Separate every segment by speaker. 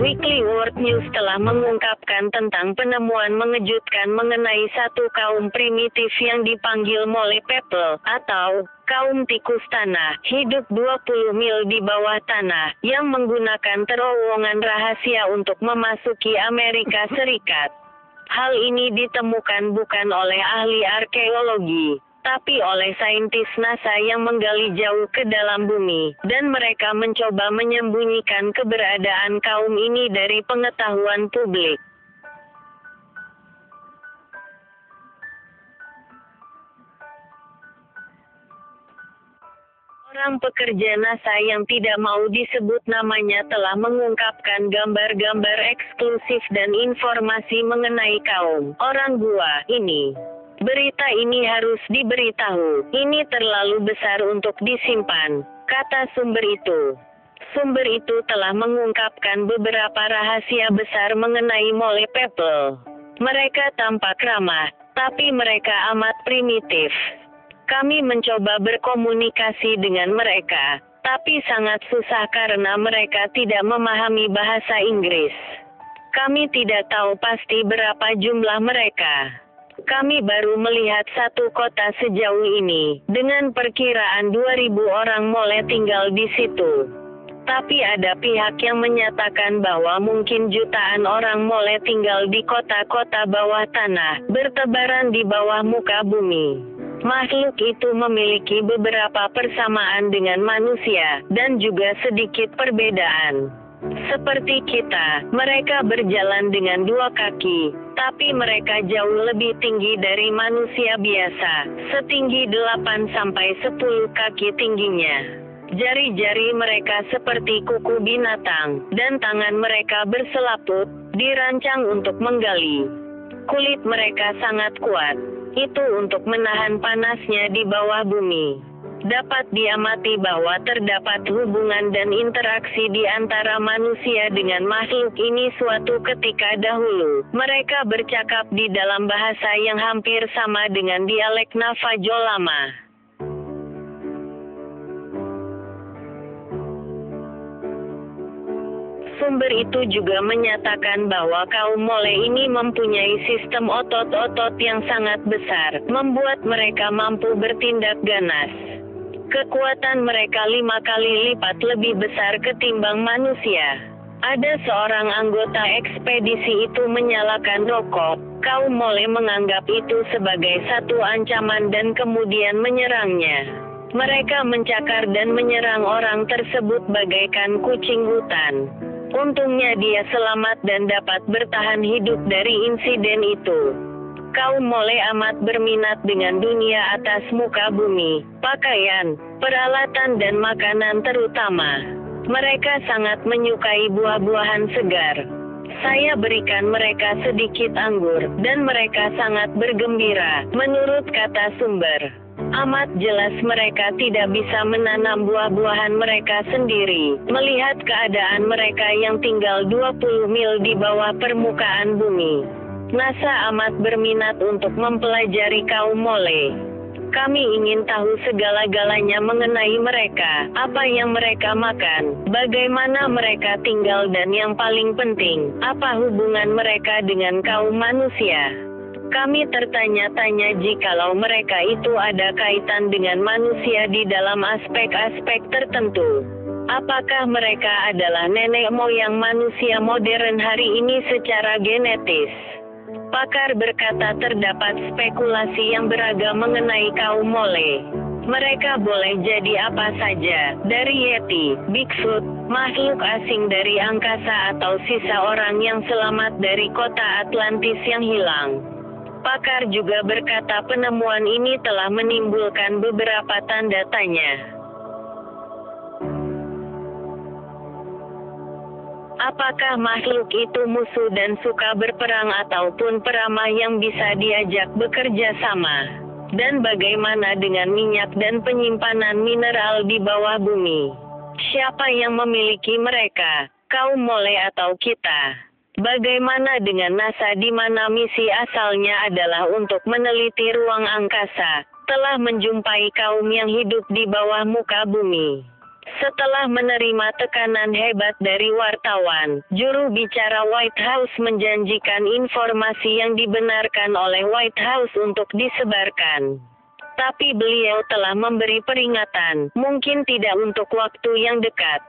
Speaker 1: Weekly World News telah mengungkapkan tentang penemuan mengejutkan mengenai satu kaum primitif yang dipanggil Mole People, atau kaum tikus tanah, hidup 20 mil di bawah tanah, yang menggunakan terowongan rahasia untuk memasuki Amerika Serikat. Hal ini ditemukan bukan oleh ahli arkeologi, tapi oleh saintis NASA yang menggali jauh ke dalam bumi, dan mereka mencoba menyembunyikan keberadaan kaum ini dari pengetahuan publik. Orang pekerja NASA yang tidak mau disebut namanya telah mengungkapkan gambar-gambar eksklusif dan informasi mengenai kaum orang gua ini. Berita ini harus diberitahu. Ini terlalu besar untuk disimpan, kata sumber itu. Sumber itu telah mengungkapkan beberapa rahasia besar mengenai Mole People. Mereka tampak ramah, tapi mereka amat primitif. Kami mencoba berkomunikasi dengan mereka, tapi sangat susah karena mereka tidak memahami bahasa Inggris. Kami tidak tahu pasti berapa jumlah mereka. Kami baru melihat satu kota sejauh ini, dengan perkiraan 2.000 orang Mole tinggal di situ. Tapi ada pihak yang menyatakan bahwa mungkin jutaan orang Mole tinggal di kota-kota bawah tanah, bertebaran di bawah muka bumi. Makhluk itu memiliki beberapa persamaan dengan manusia, dan juga sedikit perbedaan. Seperti kita, mereka berjalan dengan 2 kaki, tapi mereka jauh lebih tinggi dari manusia biasa, setinggi 8-10 kaki tingginya. Jari-jari mereka seperti kuku binatang, dan tangan mereka berselaput, dirancang untuk menggali. Kulit mereka sangat kuat, itu untuk menahan panasnya di bawah bumi. Dapat diamati bahwa terdapat hubungan dan interaksi di antara manusia dengan makhluk ini suatu ketika dahulu. Mereka bercakap di dalam bahasa yang hampir sama dengan dialek Navajo lama. Sumber itu juga menyatakan bahwa kaum Mole ini mempunyai sistem otot-otot yang sangat besar, membuat mereka mampu bertindak ganas. Kekuatan mereka 5 kali lipat lebih besar ketimbang manusia. Ada seorang anggota ekspedisi itu menyalakan rokok. Kaum Mole menganggap itu sebagai satu ancaman dan kemudian menyerangnya. Mereka mencakar dan menyerang orang tersebut bagaikan kucing hutan. Untungnya dia selamat dan dapat bertahan hidup dari insiden itu. Kaum Mole amat berminat dengan dunia atas muka bumi, pakaian, peralatan dan makanan terutama. Mereka sangat menyukai buah-buahan segar. Saya berikan mereka sedikit anggur, dan mereka sangat bergembira, menurut kata sumber. Amat jelas mereka tidak bisa menanam buah-buahan mereka sendiri, melihat keadaan mereka yang tinggal 20 mil di bawah permukaan bumi. NASA amat berminat untuk mempelajari kaum Mole. Kami ingin tahu segala-galanya mengenai mereka, apa yang mereka makan, bagaimana mereka tinggal dan yang paling penting, apa hubungan mereka dengan kaum manusia. Kami tertanya-tanya jikalau mereka itu ada kaitan dengan manusia di dalam aspek-aspek tertentu. Apakah mereka adalah nenek moyang manusia modern hari ini secara genetis? Pakar berkata terdapat spekulasi yang beragam mengenai kaum Mole. Mereka boleh jadi apa saja, dari Yeti, Bigfoot, makhluk asing dari angkasa atau sisa orang yang selamat dari kota Atlantis yang hilang. Pakar juga berkata penemuan ini telah menimbulkan beberapa tanda tanya. Apakah makhluk itu musuh dan suka berperang ataupun peramah yang bisa diajak bekerja sama? Dan bagaimana dengan minyak dan penyimpanan mineral di bawah bumi? Siapa yang memiliki mereka, kaum Mole atau kita? Bagaimana dengan NASA di mana misi asalnya adalah untuk meneliti ruang angkasa, telah menjumpai kaum yang hidup di bawah muka bumi? Setelah menerima tekanan hebat dari wartawan, juru bicara White House menjanjikan informasi yang dibenarkan oleh White House untuk disebarkan. Tapi beliau telah memberi peringatan, mungkin tidak untuk waktu yang dekat.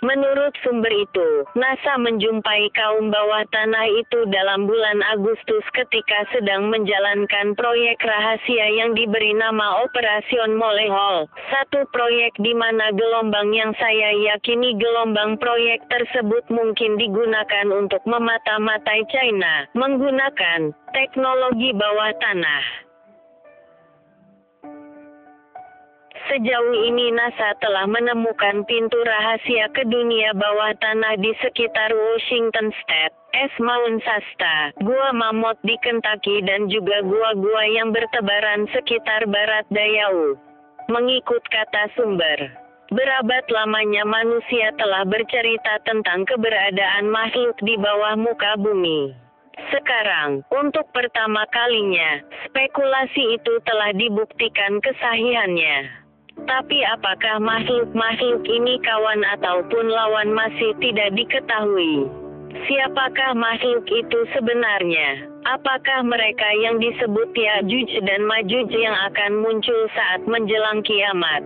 Speaker 1: Menurut sumber itu, NASA menjumpai kaum bawah tanah itu dalam bulan Agustus ketika sedang menjalankan proyek rahasia yang diberi nama Operation Molehol, satu proyek di mana gelombang yang saya yakini gelombang proyek tersebut mungkin digunakan untuk memata-matai China, menggunakan teknologi bawah tanah. Sejauh ini NASA telah menemukan pintu rahasia ke dunia bawah tanah di sekitar Washington State, Mount Shasta, Gua Mammoth di Kentucky dan juga gua-gua yang bertebaran sekitar barat daya U. Mengikut kata sumber, berabad lamanya manusia telah bercerita tentang keberadaan makhluk di bawah muka bumi. Sekarang, untuk pertama kalinya, spekulasi itu telah dibuktikan kesahihannya. Tapi apakah makhluk-makhluk ini kawan ataupun lawan masih tidak diketahui. Siapakah makhluk itu sebenarnya? Apakah mereka yang disebut Ya'juj dan Ma'juj yang akan muncul saat menjelang kiamat?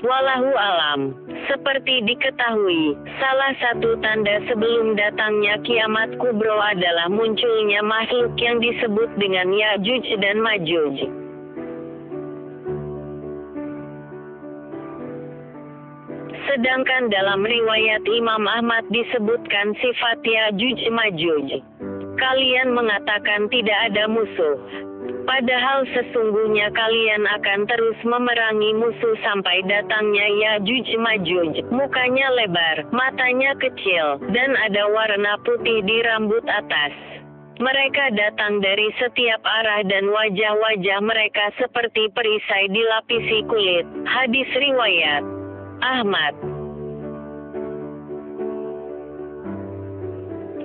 Speaker 1: Wallahu alam. Seperti diketahui, salah satu tanda sebelum datangnya kiamat kubro adalah munculnya makhluk yang disebut dengan Ya'juj dan Ma'juj. Sedangkan dalam riwayat Imam Ahmad disebutkan sifat Ya'juj Ma'juj. Kalian mengatakan tidak ada musuh. Padahal sesungguhnya kalian akan terus memerangi musuh sampai datangnya Ya'juj Ma'juj. Mukanya lebar, matanya kecil, dan ada warna putih di rambut atas. Mereka datang dari setiap arah dan wajah-wajah mereka seperti perisai dilapisi kulit. Hadis riwayat Ahmad.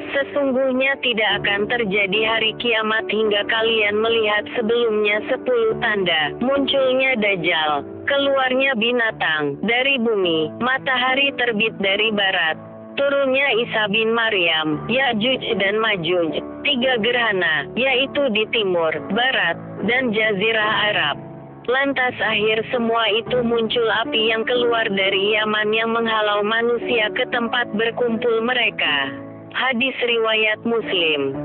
Speaker 1: Sesungguhnya tidak akan terjadi hari kiamat hingga kalian melihat sebelumnya 10 tanda. Munculnya Dajjal, keluarnya binatang dari bumi, matahari terbit dari barat, turunnya Isa bin Maryam, Ya'juj dan Ma'juj, 3 gerhana, yaitu di timur, barat, dan Jazirah Arab. Lantas akhir semua itu muncul api yang keluar dari Yaman yang menghalau manusia ke tempat berkumpul mereka. Hadis riwayat Muslim.